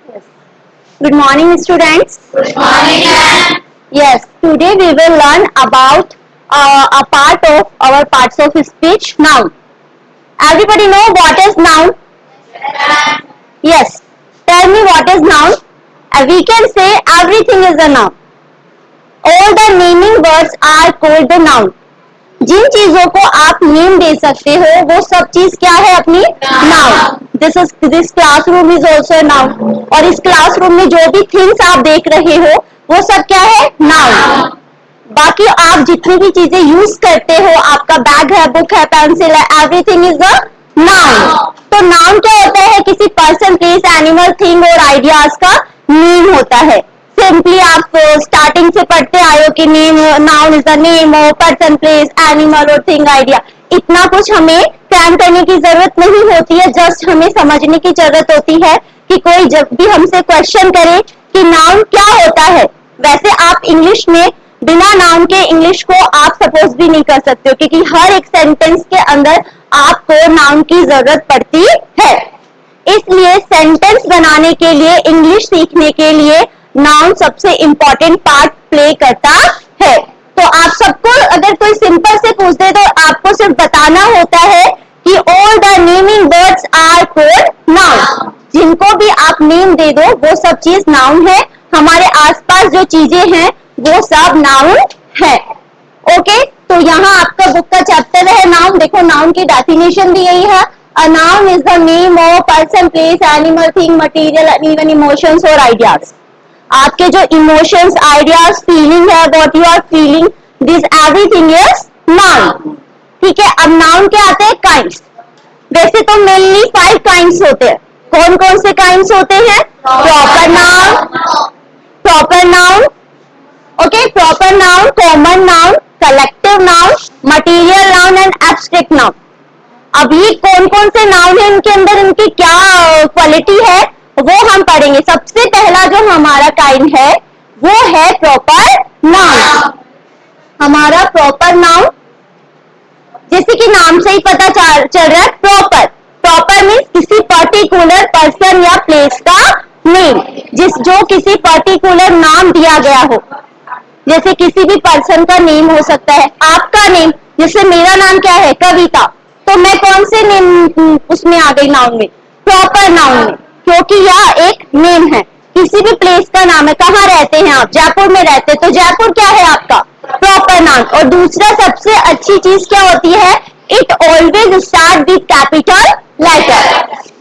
Yes. Good morning, students. Good morning, ma'am. Yes, today we will learn about a part of our parts of speech, noun. Everybody know what is noun? Yes. Tell me what is noun? We can say everything is a noun. All the naming words are called the noun. जिन चीजों को आप name दे सकते हो वो सब चीज क्या है अपनी noun. This classroom is also noun. और इस क्लासरूम में जो भी थिंग्स आप देख रहे हो वो सब क्या है नाउन. बाकी आप जितनी भी चीजें यूज करते हो, आपका बैग है, बुक है, पेंसिल है, एवरीथिंग इज अ नाउन. तो नाउन क्या होता है? किसी पर्सन, प्लेस, एनिमल, थिंग और आइडियाज का नेम होता है. सिंपली आप स्टार्टिंग से पढ़ते आए हो कि name, noun is the name of person, place, animal और थिंग, आइडिया. इतना कुछ हमें क्रैम करने की जरूरत नहीं होती है. जस्ट हमें समझने की जरूरत होती है कि कोई जब भी हमसे क्वेश्चन करे कि नाउन क्या होता है. वैसे आप इंग्लिश में बिना नाउन के इंग्लिश को आप सपोज भी नहीं कर सकते हो, क्योंकि हर एक सेंटेंस के अंदर आपको नाउन की जरूरत पड़ती है. इसलिए सेंटेंस बनाने के लिए, इंग्लिश सीखने के लिए नाउन सबसे इंपॉर्टेंट पार्ट प्ले करता है. तो आप सबको अगर कोई सिंपल से पूछ दे तो आपको सिर्फ बताना होता है कि all the naming words are called noun. जिनको भी आप नेम दे दो वो सब चीज नाउन है. हमारे आसपास जो चीजें हैं वो सब नाउन है. ओके, तो यहाँ आपका बुक का चैप्टर है नाउन. देखो नाउन की डेफिनेशन दी गई है. A noun is the name of person, place, animal, thing, material and even emotions or ideas. आपके जो इमोशंस, आइडियाज, फीलिंग है, what you are feeling, this everything is noun. ठीक है. अब नाउन के आते हैं काइंड्स. वैसे तो मेनली 5 काइंड्स होते हैं. कौन कौन से काइंड्स होते हैं? Proper noun, proper noun, okay, proper noun, common noun, collective noun, material noun and abstract noun. अब ये कौन कौन से नाउन है, इनके अंदर इनकी क्या क्वालिटी है वो हम पढ़ेंगे. सबसे पहला जो हमारा काइंड है वो है प्रॉपर नाउन. हमारा प्रॉपर नाउन, जैसे कि नाम से ही पता चल रहा है, प्रॉपर. प्रॉपर मीन्स किसी पर्टिकुलर पर्सन या प्लेस का नेम, जो किसी पर्टिकुलर नाम दिया गया हो. जैसे किसी भी पर्सन का नेम हो सकता है. आपका नेम, जैसे मेरा नाम क्या है? कविता. तो मैं कौन से नेम उसमें आ गई? नाउन में, प्रॉपर नाउन में, क्योंकि यह एक नेम है. किसी भी प्लेस का नाम है. कहाँ रहते हैं आप? जयपुर में रहते हैं, तो जयपुर क्या है आपका? Proper noun. और दूसरा सबसे अच्छी चीज क्या होती है? It always start with capital letter.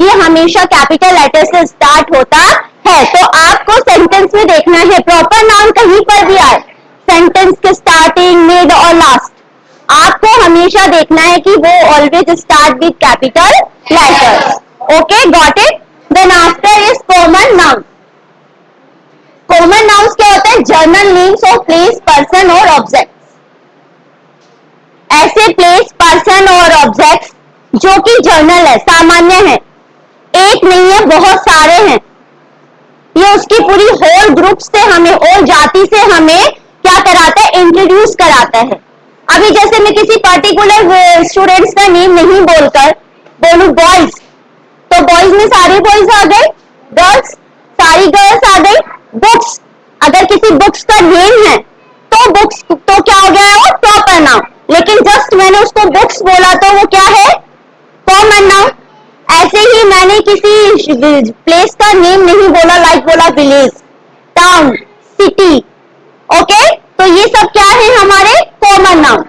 ये हमेशा कैपिटल लेटर से स्टार्ट होता है. तो आपको सेंटेंस में देखना है प्रॉपर नाउन कहीं पर भी आए, सेंटेंस के स्टार्टिंग, मिड और लास्ट, आपको हमेशा देखना है कि वो always start with capital letters. Okay, got it. Then after is common noun. Common nouns क्या होते हैं? General names of place, person और ऑब्जेक्ट्स. ऐसे प्लेस, पर्सन और ऑब्जेक्ट्स जो कि जनरल है, सामान्य है, एक नहीं है, बहुत सारे हैं. ये उसकी पूरी होल ग्रुप से हमें, होल जाति से हमें क्या कराता है? इंट्रोड्यूस कराता है. अभी जैसे मैं किसी पर्टिकुलर स्टूडेंट्स का नेम नहीं बोलकर बोलूं बॉयज, तो बॉयज में सारे बॉयज आ गए, गर्ल्स सारी गर्ल्स आ गई. बुक्स, अगर किसी बुक्स का नेम है तो बुक्स, तो क्या हो गया है? वो प्रॉपर नाउन. लेकिन जस्ट मैंने उसको बुक्स बोला तो वो क्या है? Common noun. ऐसे ही मैंने किसी प्लेस का नेम नहीं बोला, लाइक बोला विलेज, टाउन, सिटी. ओके, तो ये सब क्या है? हमारे कॉमन नाउन.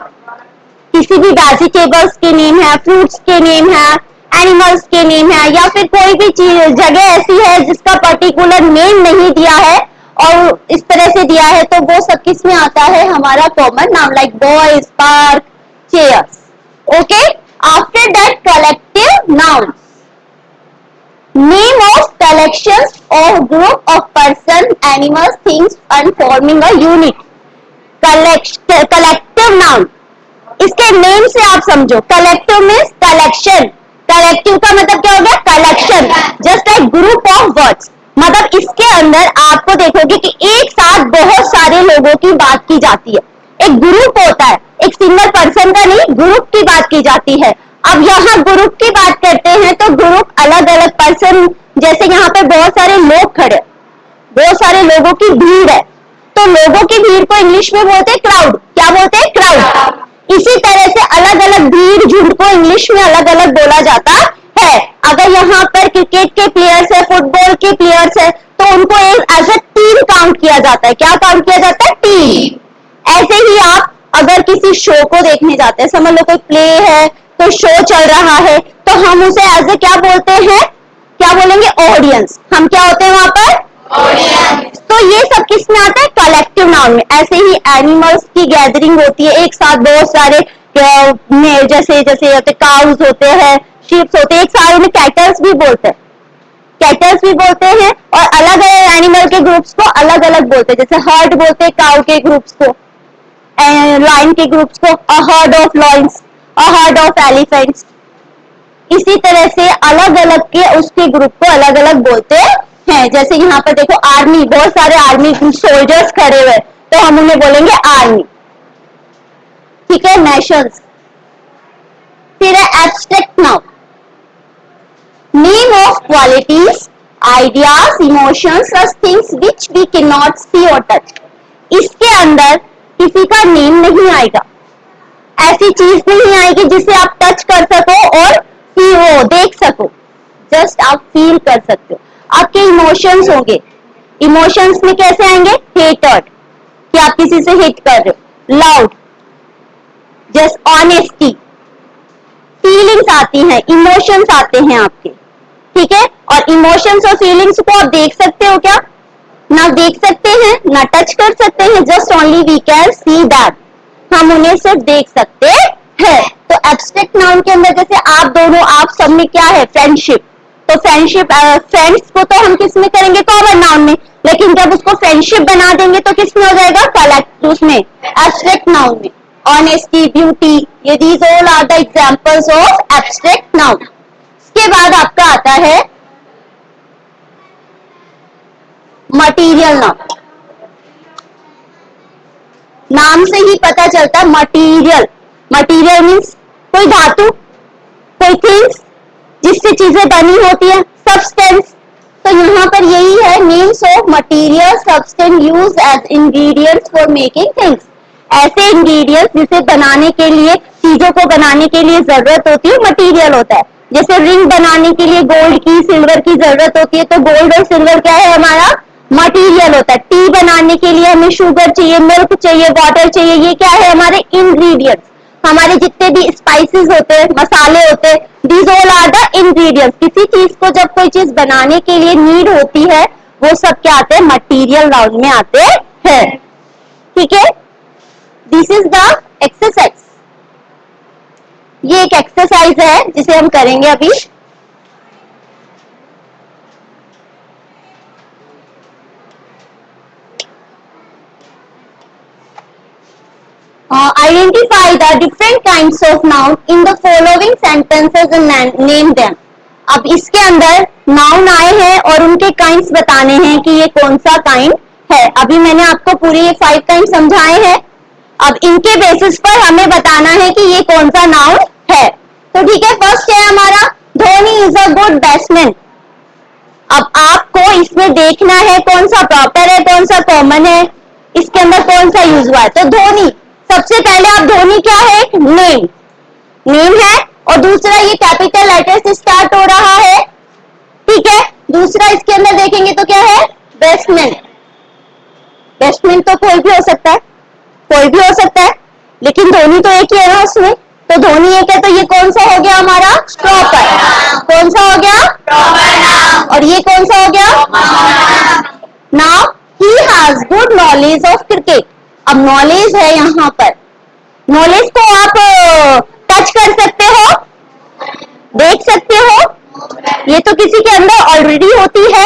किसी भी वेजिटेबल्स के नेम है, फ्रूट्स के नेम है, एनिमल्स के नेम है, या फिर कोई भी चीज, जगह ऐसी है जिसका पर्टिकुलर नेम नहीं दिया है और इस तरह से दिया है, तो वो सब किस में आता है? हमारा common noun, like boys, park, chairs. Okay, after that collective noun. Name of collections of group of person, animals, things and forming a unit. Collective noun. इसके नेम से आप समझो. Collective means collection. कलेक्टिव का मतलब क्या हो गया? Collection. Just like group of words. मतलब इसके अंदर आपको देखोगे कि एक साथ बहुत सारे लोगों की बात की जाती है. एक ग्रुप होता है, एक सिंगल पर्सन का नहीं, ग्रुप की बात की जाती है. अब यहाँ ग्रुप की बात करते हैं तो ग्रुप अलग अलग पर्सन, जैसे यहाँ पे बहुत सारे लोग खड़े बहुत सारे लोगों की भीड़ है, तो लोगों की भीड़ को इंग्लिश में बोलते हैं क्राउड। क्या बोलते हैं? क्राउड। इसी तरह से अलग अलग भीड़ झुंड को इंग्लिश में अलग अलग बोला जाता है। अगर यहाँ पर क्रिकेट के प्लेयर्स है, फुटबॉल के प्लेयर्स है, तो उनको एज ए टीम काउंट किया जाता है। क्या काउंट किया जाता है? टीम। ऐसे ही आप अगर किसी शो को देखने जाते हैं, समझ लो कोई प्ले है, कोई शो चल रहा है, तो हम उसे एज ए क्या बोलते हैं? क्या बोलेंगे? ऑडियंस। हम क्या होते हैं वहां पर? ऑडियंस। तो ये सब किस में आता है? कलेक्टिव नाउन में। ऐसे ही एनिमल्स की गैदरिंग होती है, एक साथ बहुत सारे जैसे जैसे होते काउज होते हैं, शीप्स होते हैं, एक सारे में कैटल्स भी बोलते हैं, कैटल्स भी बोलते हैं। और अलग अलग एनिमल के ग्रुप्स को अलग अलग बोलते हैं, जैसे हर्ड बोलते हैं काउ के ग्रुप्स को, लाइन के ग्रुप्स को a herd of lions, a herd of elephants. इसी तरह से अलग अलग के उसके ग्रुप को अलग अलग बोलते हैं। जैसे यहाँ पर देखो आर्मी, बहुत सारे आर्मी सोल्जर्स खड़े हुए, तो हम उन्हें बोलेंगे आर्मी। ठीक है, नेशंस। फिर है abstract noun, name of qualities, ideas, emotions, things which we can not see और टच। इसके अंदर किसी का नेम नहीं आएगा, ऐसी चीज नहीं आएगी जिसे आप टच कर सको और वो देख सको, जस्ट आप फील कर सकते हो। आपके इमोशंस होंगे, इमोशंस में कैसे आएंगे? हेटर्ड, कि आप किसी से हिट कर रहे हो, लाउड, जस्ट ऑनेस्टी, फीलिंग्स आती हैं, इमोशंस आते हैं आपके। ठीक है, और इमोशंस और फीलिंग्स को आप देख सकते हो क्या? ना देख सकते हैं ना टच कर सकते हैं, just only we can see that, हम उन्हें सिर्फ देख सकते हैं। तो एब्स्ट्रैक्ट नाउन के अंदर जैसे आप दोनों, आप सब में क्या है? फ्रेंडशिप। तो फ्रेंडशिप, फ्रेंड्स को तो हम किस में करेंगे? कॉमन नाउन में। लेकिन जब उसको फ्रेंडशिप बना देंगे तो किस में हो जाएगा? कलेक्ट, उसमें एब्स्ट्रैक्ट नाउन में। ऑनेस्टी, ब्यूटी, ये these all are the examples of abstract noun. इसके बाद आपका आता है मटीरियल नाउन। नाम से ही पता चलता है मटीरियल। मटीरियल मीन्स कोई धातु, कोई थिंग्स जिससे चीजें बनी होती है, सब्सटेंस। तो यहाँ पर यही है, names of material, substance used as ingredients for making things. ऐसे इंग्रेडिएंट्स जिसे बनाने के लिए, चीजों को बनाने के लिए जरूरत होती है, मटीरियल होता है। जैसे रिंग बनाने के लिए गोल्ड की, सिल्वर की जरूरत होती है, तो गोल्ड और सिल्वर क्या है? हमारा मटीरियल होता है। टी बनाने के लिए हमें शुगर चाहिए, मिल्क चाहिए, वाटर चाहिए, ये क्या है? हमारे इंग्रेडिएंट्स। हमारे जितने भी स्पाइसेस होते हैं, मसाले होते हैं, these all are the ingredients. किसी चीज को जब कोई चीज बनाने के लिए नीड होती है, वो सब क्या आते हैं? मटीरियल नाउन में आते हैं। ठीक है, दिस इज द एक्सरसाइज। ये एक एक्सरसाइज है जिसे हम करेंगे अभी। Identify the different kinds of noun in the following sentences and name them. अब इसके अंदर नाउन आए हैं और उनके काइंड्स बताने हैं कि ये कौन सा काइंड है। अभी मैंने आपको पूरे ये 5 काइंड समझाए हैं। अब इनके बेसिस पर हमें बताना है कि ये कौन सा नाउन है। तो ठीक है, फर्स्ट है हमारा Dhoni is a good batsman. अब आपको इसमें देखना है कौन सा प्रॉपर है, कौन सा कॉमन है, इसके अंदर कौन सा यूज हुआ है। तो धोनी, सबसे पहले आप धोनी क्या है? एक नेम, नेम है। और दूसरा ये कैपिटल लेटर से स्टार्ट हो रहा है। ठीक है, दूसरा इसके अंदर देखेंगे तो क्या है? बैट्समैन। बैट्समैन तो कोई भी हो सकता है, कोई भी हो सकता है, लेकिन धोनी तो एक ही है ना उसमें। तो धोनी एक है, तो ये कौन सा हो गया हमारा? प्रॉपर। कौन सा हो गया? प्रॉपर। और ये कौन सा हो गया? Now he has good knowledge of cricket. अब नॉलेज है यहाँ पर, नॉलेज को आप टच कर सकते हो, देख सकते हो, ये तो किसी के अंदर ऑलरेडी होती है।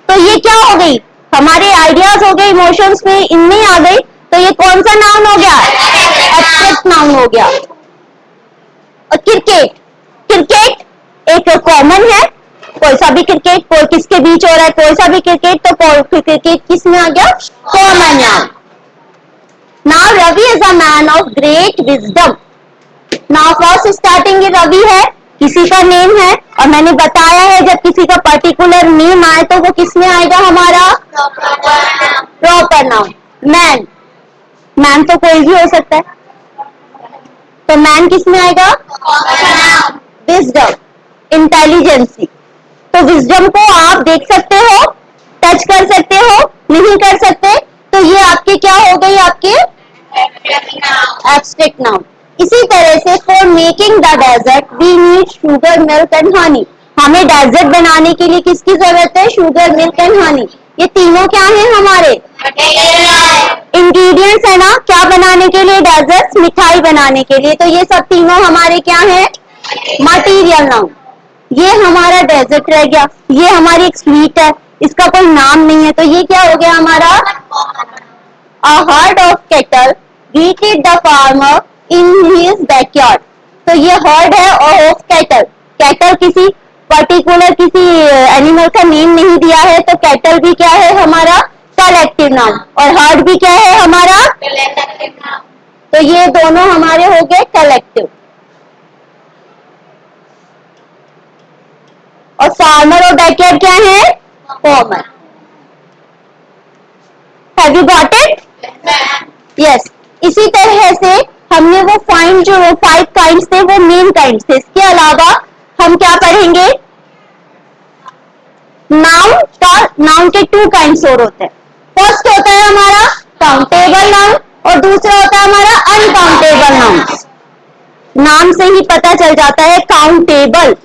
तो ये क्या हो गई? हमारे आइडियाज हो गए, इमोशंस में इनमें आ गई। तो ये कौन सा नाउन हो गया? एब्स्ट्रैक्ट नाउन हो गया। और क्रिकेट, क्रिकेट एक कॉमन है, कोई सा भी क्रिकेट, कोई किसके बीच हो रहा है, कोई सा भी क्रिकेट, तो क्रिकेट किस में आ गया? Common noun. Now Ravi is a man of great wisdom. Now first starting Ravi है, किसी का नेम है, और मैंने बताया है जब किसी का पर्टिकुलर नेम आए तो वो किस में आएगा? हमारा सिंगुलर नाउन मैन, मैन तो कोई भी हो सकता है, तो मैन किस में आएगा? Wisdom, intelligence. तो विजडम को आप देख सकते हो, टच कर सकते हो, नहीं कर सकते, तो ये आपके क्या हो गई? आपके एब्स्ट्रैक्ट नाउन। इसी तरह से for making the dessert we need sugar, milk and honey. हमें डेजर्ट बनाने के लिए किसकी जरूरत है? Sugar, milk and honey. ये तीनों क्या है? हमारे इंग्रेडिएंट्स है ना, क्या बनाने के लिए? डेजर्ट, मिठाई बनाने के लिए। तो ये सब तीनों हमारे क्या है? Material noun. ये हमारा डेजर्ट रह गया, ये हमारी एक स्वीट है, इसका कोई नाम नहीं है, तो ये क्या हो गया हमारा? A herd of cattle greeted the farmer in his backyard. तो ये हर्ड है ऑफ कैटल। कैटल किसी पर्टिकुलर किसी एनिमल का नेम नहीं दिया है, तो कैटल भी क्या है? हमारा कलेक्टिव नाउन। और हर्ड भी क्या है? हमारा कलेक्टिव नाउन। तो ये दोनों हमारे हो गए कलेक्टिव। और फार्मर और बैकयार्ड क्या है? Common. Have you got it? Yes. इसी तरह से हमने वो फाइंड जो 5 काइंड्स थे वो मेन काइंड्स थे। इसके अलावा हम क्या पढ़ेंगे? नाउन का, नाउन के 2 काइंड्स और होते हैं। फर्स्ट होता है हमारा काउंटेबल नाउन और दूसरा होता है हमारा अनकाउंटेबल नाउन। नाम से ही पता चल जाता है, काउंटेबल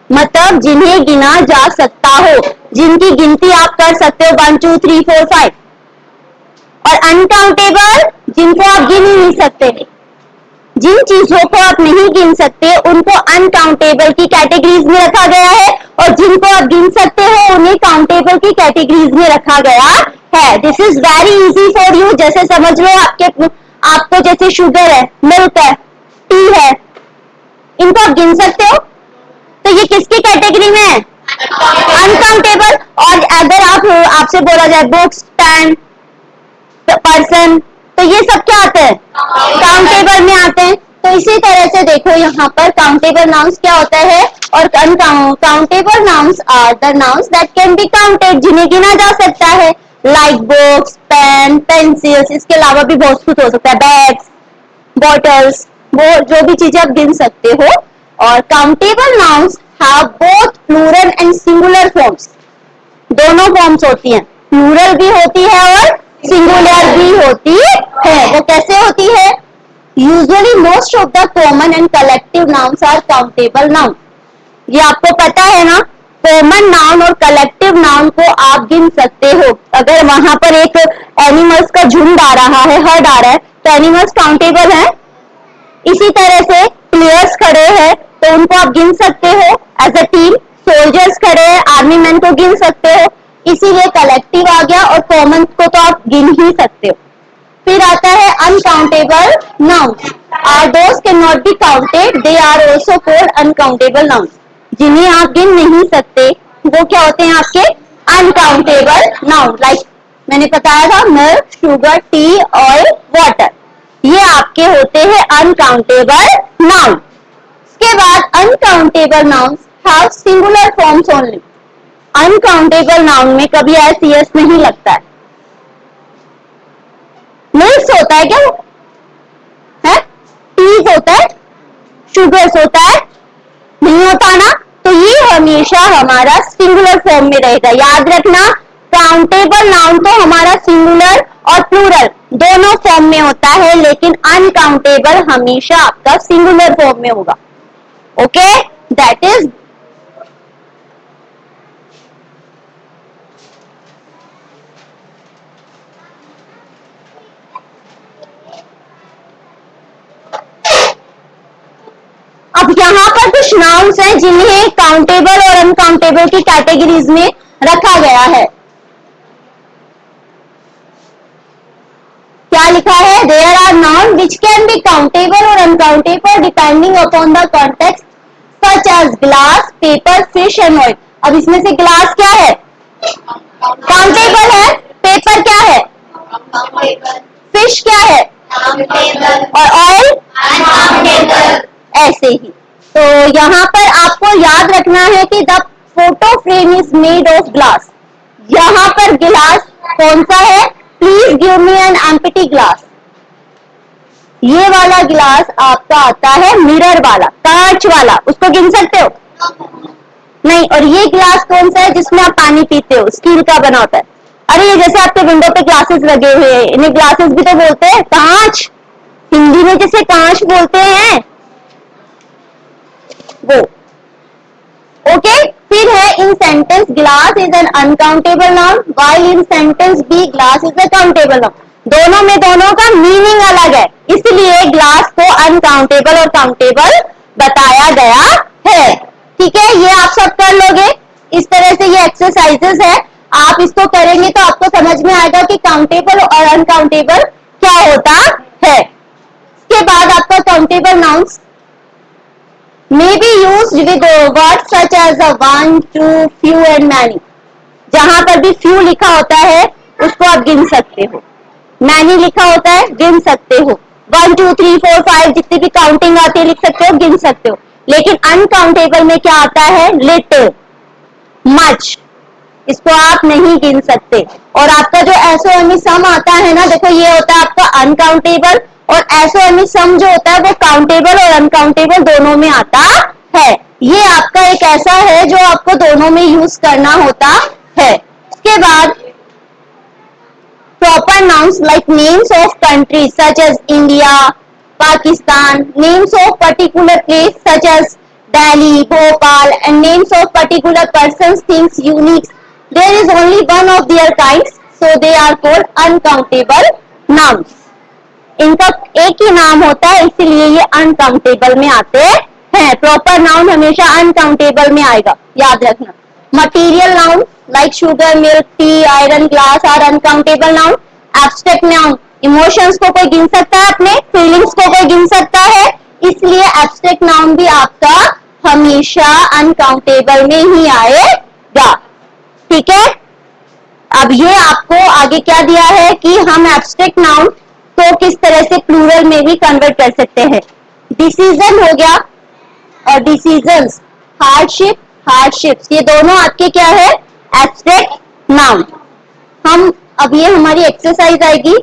मतलब जिन्हें गिना जा सकता हो, जिनकी गिनती आप कर सकते हो 1 2 3 4 5। और अनकाउंटेबल जिनको आप गिन ही नहीं सकते। जिन चीजों को आप नहीं गिन सकते उनको अनकाउंटेबल की कैटेगरीज में रखा गया है, और जिनको आप गिन सकते हो उन्हें काउंटेबल की कैटेगरीज में रखा गया है। This is very easy for you. जैसे समझ लो आपको जैसे शुगर है, मिल्क है, टी है, इनको आप गिन सकते हो, तो ये किसकी कैटेगरी में है? अनकाउंटेबल। और अगर आपसे बोला जाए बुक्स, पेन, पर्सन, तो ये सब क्या आते हैं? काउंटेबल में आते हैं। तो इसी तरह से देखो यहाँ पर काउंटेबल नाउन्स क्या होता है, और countable nouns are the nouns that can be counted, जिन्हें गिना जा सकता है, लाइक बुक्स, पेन, पेंसिल्स। इसके अलावा भी बहुत कुछ हो सकता है, बैग्स, बॉटल्स, वो जो भी चीजें आप गिन सकते हो। और countable nouns have both plural and singular forms. दोनों फॉर्म्स होती हैं, प्लूरल भी होती है और सिंगुलर भी होती है। वो कैसे होती है? Usually most of the common and collective nouns are countable noun. ये आपको पता है ना, कॉमन नाउन और कलेक्टिव नाउन को आप गिन सकते हो। अगर वहां पर एक एनिमल्स का झुंड आ रहा है, हर्ड आ रहा है, तो एनिमल्स काउंटेबल है। इसी तरह से प्लेयर्स खड़े हैं तो उनको आप गिन सकते हो एज अ टीम। सोल्जर्स खड़े हैं, आर्मी मैन को गिन सकते हो। इसीलिए कलेक्टिव आ गया, और कॉमन को तो आप गिन ही सकते हो। फिर आता है uncountable nouns are those can not be counted, they are also called uncountable nouns. जिन्हें आप गिन नहीं सकते वो क्या होते हैं? आपके अनकाउंटेबल नाउन। लाइक मैंने बताया था, milk, sugar, T, oil, water, ये आपके होते हैं अनकाउंटेबल नाउन। इसके बाद uncountable nouns have singular forms only. Uncountable noun में कभी एस नहीं लगता है। मिल्क होता है क्या? वो है, टीज होता है, शुगर्स होता है, नहीं होता ना। तो ये हमेशा हमारा सिंगुलर फॉर्म में रहेगा। याद रखना, काउंटेबल नाउन तो हमारा सिंगुलर और प्लूरल दोनों फॉर्म में होता है, लेकिन अनकाउंटेबल हमेशा आपका सिंगुलर फॉर्म में होगा। ओके, दैट इज अब यहाँ पर कुछ नाउन्स हैं जिन्हें काउंटेबल और अनकाउंटेबल की कैटेगरीज में रखा गया है। क्या लिखा है? There are noun which can be countable और uncountable depending upon the context, such as glass, paper, fish and oil. अब इसमें से ग्लास क्या है? काउंटेबल है। पेपर क्या है? फिश क्या है? और ऑयल ऐसे ही। तो यहाँ पर आपको याद रखना है कि the photo frame is made of glass. यहाँ पर गिलास कौन सा है? Please give me an empty glass. ये वाला गिलास आपका आता है मिरर वाला, कांच वाला, उसको गिन सकते हो? नहीं। और ये गिलास कौन सा है जिसमें आप पानी पीते हो? स्टील का बना होता है। अरे ये जैसे आपके विंडो पे ग्लासेस लगे हुए हैं, इन्हें ग्लासेस भी तो बोलते हैं, कांच। हिंदी में जिसे कांच बोलते हैं वो। ओके, फिर है in sentence glass is an uncountable noun, while in sentence B glass is a countable noun. दोनों में दोनों का मीनिंग अलग है, इसलिए ग्लास को अनकाउंटेबल और काउंटेबल बताया गया है। ठीक है, ये आप सब कर लोगे। इस तरह से ये एक्सरसाइजेस है, आप इसको करेंगे तो आपको समझ में आएगा कि काउंटेबल और अनकाउंटेबल क्या होता है। इसके बाद आपका countable nouns may be used with words such as a one, two, few and many। जहां पर भी few लिखा होता है उसको आप गिन सकते हो, many लिखा होता है गिन सकते हो, 1 2 3 4 5 जितनी भी काउंटिंग आती है लिख सकते हो, गिन सकते हो। लेकिन अनकाउंटेबल में क्या आता है? लिटिल, मच, इसको आप नहीं गिन सकते। और आपका जो एसओएमई सम आता है ना, देखो ये होता है आपका अनकाउंटेबल, और एसओएमई सम जो होता है वो काउंटेबल और अनकाउंटेबल दोनों में आता है। ये आपका एक ऐसा है जो आपको दोनों में यूज करना होता है। इसके बाद proper nouns like names of countries such as India, Pakistan, names of particular place such as Delhi, Bhopal, and names of particular persons, things, unique. There is only one of their kinds, so they are called uncountable nouns. इनका एक ही नाम होता है, इसीलिए ये uncountable में आते हैं। प्रॉपर नाउन हमेशा अनकाउंटेबल में आएगा, याद रखना। Material noun like sugar, milk, tea, iron, glass are uncountable noun. Abstract noun, emotions को कोई गिन सकता है, अपने फीलिंग्स को कोई गिन सकता है, इसलिए एब्स्ट्रैक्ट नाउन भी आपका हमेशा अनकाउंटेबल में ही आएगा। ठीक है, अब ये आपको आगे क्या दिया है कि हम एब्स्ट्रैक्ट नाउन को किस तरह से प्लूरल में भी कन्वर्ट कर सकते हैं। डिसीजन हो गया और डिसीजंस, हार्डशिप, हार्डशिप्स, ये दोनों आपके क्या है? Abstract noun. हम अब ये हमारी एक्सरसाइज आएगी,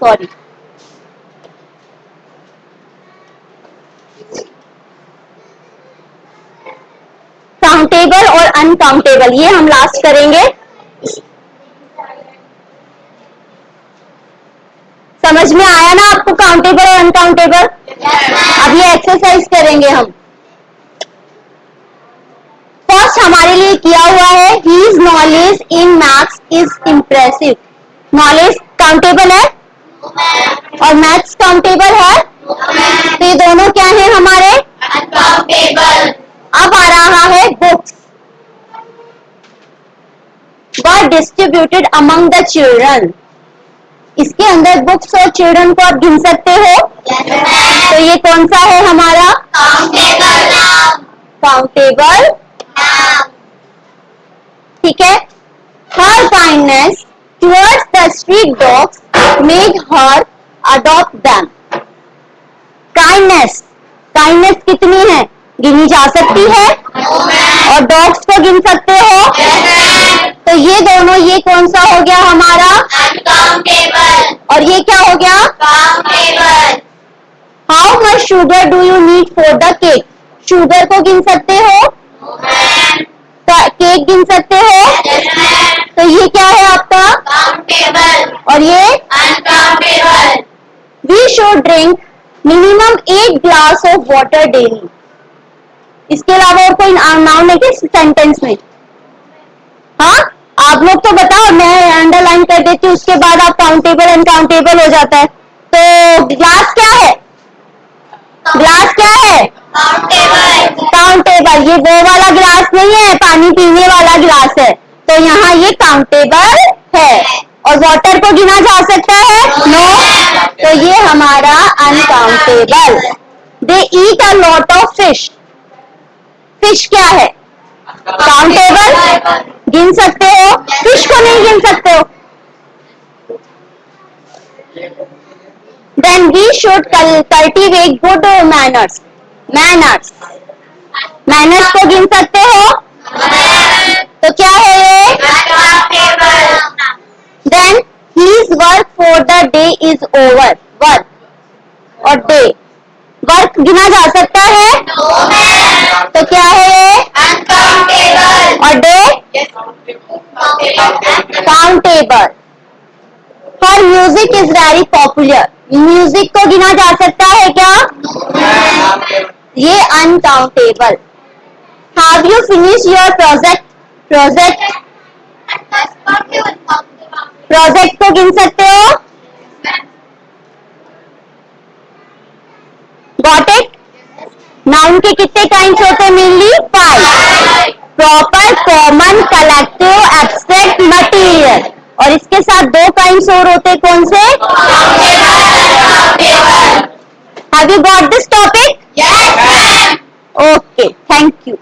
सॉरी काउंटेबल और अनकाउंटेबल, ये हम लास्ट करेंगे। समझ में आया ना आपको काउंटेबल और अनकाउंटेबल? अब ये एक्सरसाइज करेंगे हम। फर्स्ट हमारे लिए किया हुआ है, his knowledge in maths is impressive. Knowledge countable है और मैथ्स काउंटेबल है, तो ये दोनों क्या है हमारे? अनकाउंटेबल। अब आ रहा है books, were distributed among the children. इसके अंदर बुक्स और चिल्ड्रन को आप गिन सकते हो? तो ये कौन सा है हमारा? Countable noun. काउंटेबल, ठीक है। Her kindness towards the street dogs made her adopt them. Kindness, kindness कितनी है? गिनी जा सकती है, और डॉग्स को गिन सकते हो, तो ये दोनों, ये कौन सा हो गया हमारा? अनकाउंटेबल। और ये क्या हो गया? Countable. How much sugar do you need for the cake? Sugar को गिन सकते हो, केक गिन सकते हो, तो ये क्या है आपका? काउंटेबल। और ये uncountable. We should drink minimum 8 glass of water daily. इसके अलावा और कोई नाउन है क्या सेंटेंस में? हाँ, आप लोग तो बताओ, मैं अंडरलाइन कर देती हूँ, उसके बाद आप काउंटेबल अनकाउंटेबल हो जाता है। तो ग्लास क्या है? ग्लास क्या है? काउंटेबल। काउंटेबल, ये वो वाला ग्लास नहीं है, पानी पीने वाला ग्लास है, तो यहाँ ये काउंटेबल है। और वाटर को गिना जा सकता है? नो, तो ये हमारा uncountable. They eat a lot of fish. Fish क्या है? काउंटेबल, गिन सकते हो, फिश को नहीं गिन सकते हो। Then we should cultivate good manners. Manners, manners को गिन सकते हो, तो क्या है ये? देन ही countable. For music is very popular. Music को गिना जा सकता है क्या? ये uncountable. Have you finished your project? Project को गिन सकते हो? Got it? नाउन के कितने काइंड्स होते हैं mainly? 5. Proper, common, collective, abstract, material. और इसके साथ 2 काइंड्स और होते हैं, कौन से? Have you got this topic? Okay, thank you.